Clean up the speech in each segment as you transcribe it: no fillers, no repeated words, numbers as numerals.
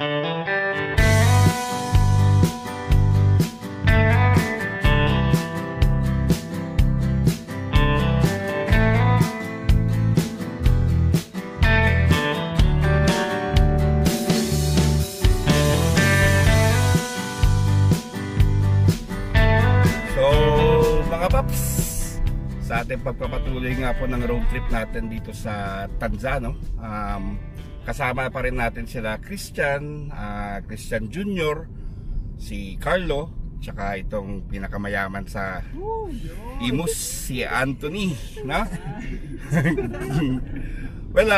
Sa ating pagpapatuloy nga po ng road trip natin dito sa Tanza, no? Kasama pa rin natin sila Christian Jr., si Carlo, tsaka itong pinakamayaman sa Imus, si Anthony, no? Well,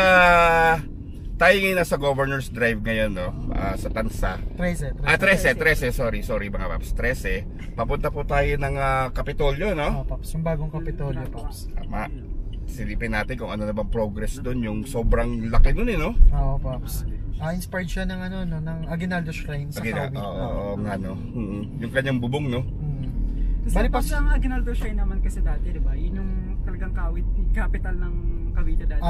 tayo ngayon nasa Governor's Drive ngayon, no? Sa Tanza. 13, sorry mga paps. 13. Papunta po tayo ng Kapitolyo, no? Paps, yung bagong Kapitolyo, paps. Tama. Silipin natin kung ano na bang progress doon. Yung sobrang laki doon, no? Oo, paps. Inspired siya ng ano, no, ng Aguinaldo Shrine sa Kawi. Oo, nga, no? Yung kanyang bubong, no? Kasi paps, ang Aguinaldo Shrine naman kasi dati, di ba? Yun yung talagang capital ng Cavite dati.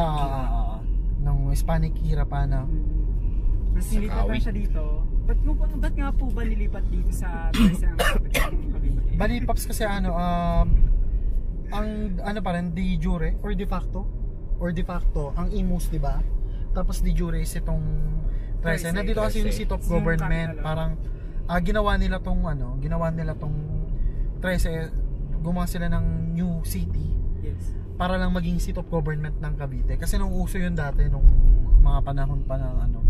Nung Hispanic era pa na. Tapos nilipat siya dito. Ba't nga po ba nilipat dito sa Trece ang capital ng Cavite? Bali, paps, kasi ang pa rin, de jure or de facto ang Imus, di ba? Tapos de jure is itong Trece. Nandito kasi yung seat of government, parang ginawa nila tong Trece, gumawa sila ng new city. Yes. Para lang maging seat of government ng Cavite. Kasi nung uso yun dati, nung mga panahon pa ng ano.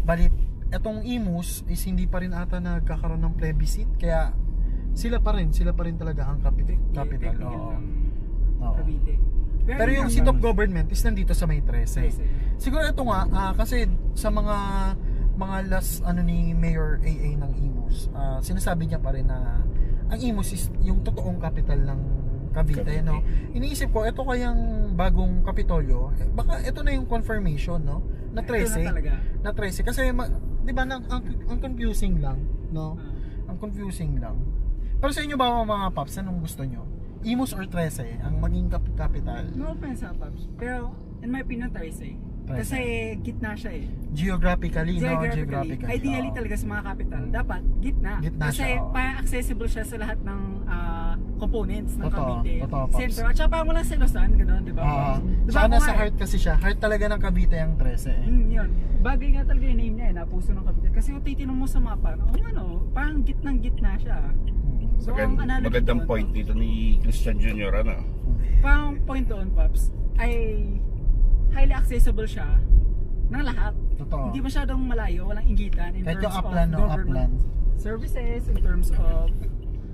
Balit, etong Imus is hindi pa rin ata nagkakaroon ng plebiscite. Kaya sila pa rin talaga ang capital. Cavite. Pero yung seat of government is nandito sa May 13. Siguro ito nga, kasi sa mga last ni Mayor AA ng Imus, sinasabi niya pa rin na ang Imus is yung totoong capital ng Cavite, no? Iniisip ko, ito kayang bagong Kapitolyo, baka ito na yung confirmation, no? Na 13. Na 13. Kasi, di ba, ang confusing lang, no? Ang confusing lang. Pero sa inyo ba mga paps, anong gusto nyo? Imus or 13 ang maging capital? No offense ha, paps. Pero, in my opinion, 13. Kasi gitna siya eh. Geographically. Ideally talaga sa mga capital, dapat gitna kasi siya, accessible siya sa lahat ng components ng Cavite. Totoo, Center. At saka parang walang selosan, gano'n, di ba? Saka nasa heart kasi siya. Heart talaga ng Cavite ang 13 eh. Yun. Bagay nga talaga yung name niya eh, na puso ng Cavite. Kasi kung titinong mo sa mapa, parang gitnang-gitna siya. So, magandang point dito ni Christian Jr. Parang point doon, Pops, ay highly accessible siya ng lahat. Totoo. Hindi masyadong malayo, walang inggitan in terms of government services, in terms of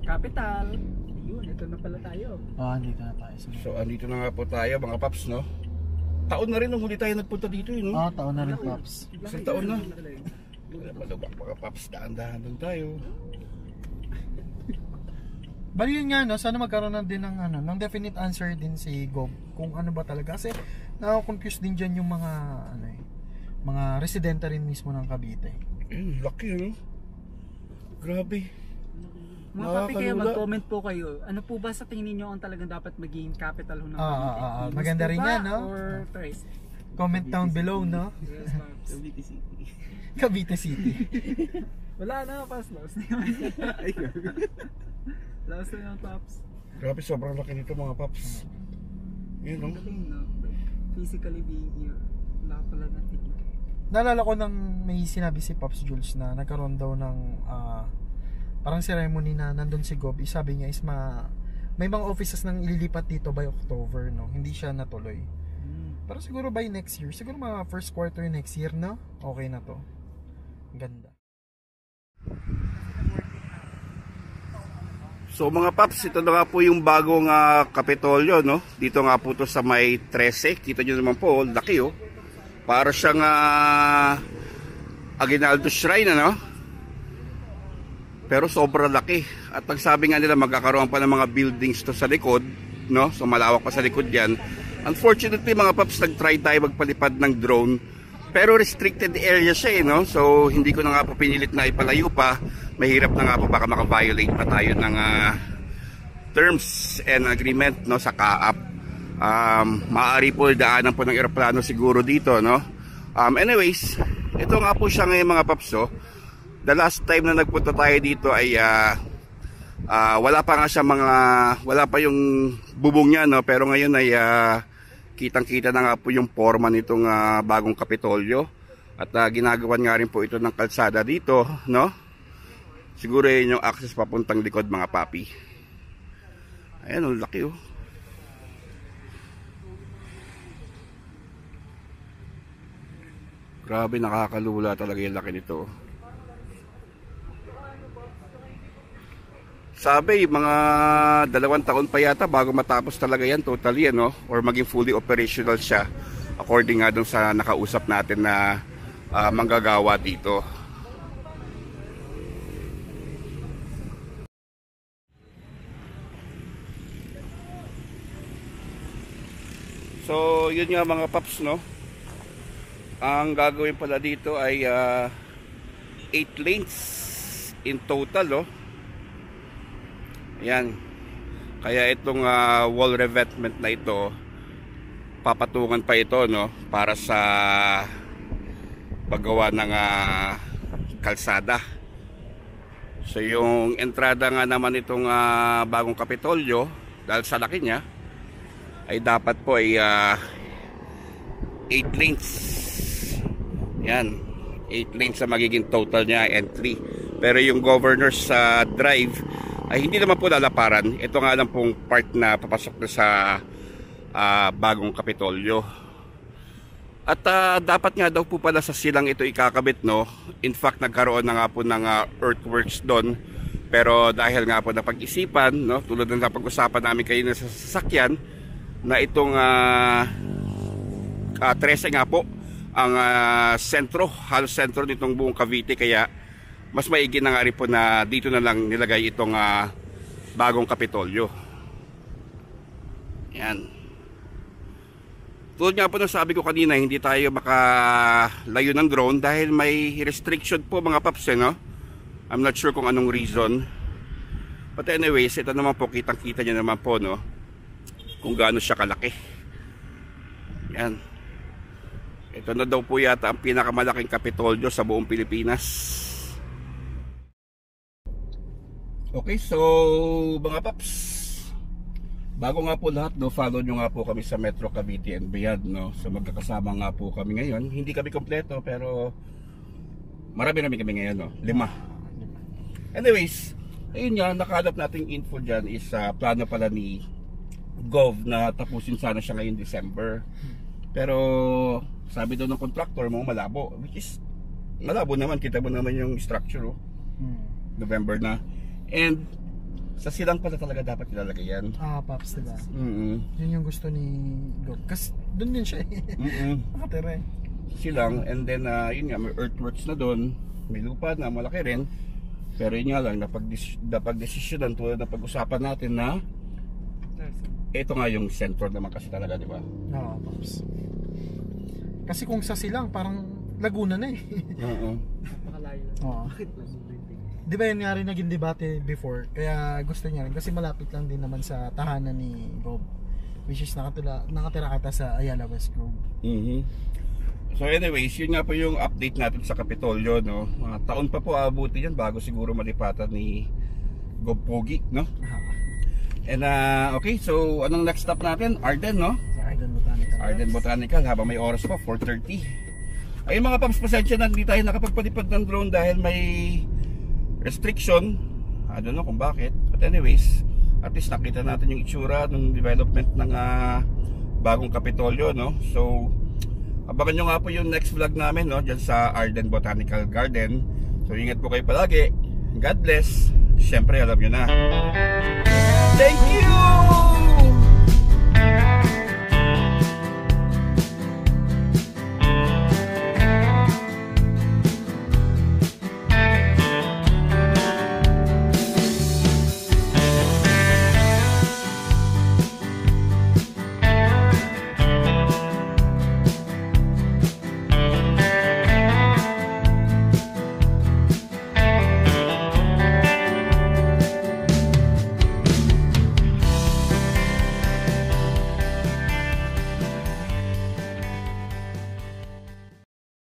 capital. Yun, ito na pala tayo. Andito na tayo. So, andito na nga po tayo mga paps, no? Taon na rin nung huli tayo nagpunta dito, no? Taon na rin, paps. Isang taon na. Malubak mga paps, daan-dahan lang tayo. Bali yun nga, no? Sana magkaroon na din ng definite answer din si Gob kung ano ba talaga. Kasi na-confuse din dyan yung mga mga residente rin mismo ng Cavite. Laki, no? Grabe. Mga papi, kaya mag-comment po kayo. Ano po ba sa tingin niyo ang talagang dapat maging capital ng Cavite? Maganda rin yan, no? Or Trece? Comment down below, no? Yes, Cavite City. Cavite City. Wala na, Paps. Lost na yung Paps. Grabe, sobrang laki nito mga paps. Yun, no? Physically being here. Wala pala natin. Naalala ko nang may sinabi si Pops Jules na nagkaroon daw ng parang ceremony na nandun si Gob. Sabi niya is may mga offices nang ililipat dito by October, no? Hindi siya natuloy. Pero siguro by next year, siguro mga first quarter next year na, okay na to. Ganda. So mga paps, ito na nga po yung bagong Kapitolyo, no? Dito nga po to sa May 13. Kita nyo naman po, laki, oh. Para siyang Aguinaldo Shrine, ano? Pero sobrang laki. At nagsabi nga nila magkakaroon pa ng mga buildings to sa likod, no? So malawak pa sa likod yan. Unfortunately mga paps, nag-try tayo magpalipad ng drone. Pero restricted area siya, no? So hindi ko na nga po pinilit na ipalayo pa. Mahirap na nga po, baka maka-violate pa tayo ng terms and agreement, no, sa CAAP. Maaari po daanan po ng eroplano siguro dito, no? Anyways, ito nga po siya ngayon mga paps. The last time na nagpunta tayo dito ay wala pa nga siya wala pa yung bubong niya, no? Pero ngayon ay kitang-kita na nga po yung forma nitong bagong Kapitolyo. At ginagawan nga rin po ito ng kalsada dito, no? Siguro yun yung access papuntang likod mga papi. Ayan, ang laki oh. Grabe, nakakalula talaga yung laki nito. Sabi, mga 2 taon pa yata bago matapos talaga yan totally, no? Or maging fully operational siya. According nga dun sa nakausap natin na manggagawa dito. So, yun nga mga paps, no? Ang gagawin pala dito ay 8 lanes in total, oh. Ayan. Kaya itong wall revetment na ito, papatungan pa ito, no? Para sa paggawa ng kalsada. So yung entrada nga naman itong bagong Kapitolyo, dahil sa laki niya, ay dapat po ay 8 lanes. Yan, 8 lanes sa magiging total niya entry. Pero yung governor's drive ay hindi naman po lalaparan. Ito nga lang pong part na papasok na sa bagong Kapitolyo. At dapat nga daw po pala sa silang ito ikakabit, no? In fact, nagkaroon na nga po ng earthworks doon. Pero dahil nga po napag-isipan, no? Tulad ng napag-usapan namin kayo sa sasakyan, na itong 13 nga po ang sentro, halos sentro nitong buong Cavite. Kaya mas maigi na nga rin po na dito na lang nilagay itong bagong Kapitolyo. Yan. Tulad nga po na sabi ko kanina, hindi tayo makalayo ng drone dahil may restriction po mga paps, no? I'm not sure kung anong reason. But anyways, ito naman po, kitang-kita nyo naman po, no? Kung gaano siya kalaki. Yan. Ito na daw po yata ang pinakamalaking Kapitolyo sa buong Pilipinas. Okay, so mga paps, bago nga po lahat, no, follow nyo nga po kami sa Metro Cavite and beyond, no? So magkakasama nga po kami ngayon. Hindi kami kompleto pero marami kami ngayon, no? 5. Anyways, ayun nga, nakalap nating info dyan is plano pala ni Gov na tapusin sana siya ngayong December. Pero sabi daw ng contractor mo malabo, which is malabo naman, kita mo naman yung structure, oh. November na. And sa silang pala talaga dapat ilalagay yan. Paps, diba? Yun yung gusto ni Gov. Kasi doon din siya eh. Nakatira eh. Silang, and then yun nga, may earthworks na doon. May lupa na malaki rin. Pero yun nga lang, napag-desisyonan tulad na pag-usapan natin na ito nga yung sentro naman kasi talaga, di ba? Oo, Paps. Kasi kung sa silang, parang Laguna na eh. Napakalayo. Oo. Di ba yun nga rin naging debate before? Kaya gusto niya rin kasi malapit lang din naman sa tahanan ni Gov, which is nakatira kata sa Ayala West Grove. So anyways, yun nga po yung update natin sa Kapitolyo, no? Mga taon pa po abuti yan bago siguro malipatan ni Gov Pogi, no? And okay, so anong next stop natin? Arden, no? Arden Botanical. Arden Botanical, habang may oras pa, 4:30. Ayun mga paps, pasensya na hindi tayo nakapagpalipad ng drone dahil may restriction. I don't know kung bakit. But anyways, at least nakita natin yung itsura ng development ng bagong Kapitolyo, no? So abangan nyo nga po yung next vlog namin, no? Diyan sa Arden Botanical Garden. So ingat po kayo palagi. God bless. Siyempre alam nyo na. Thank you!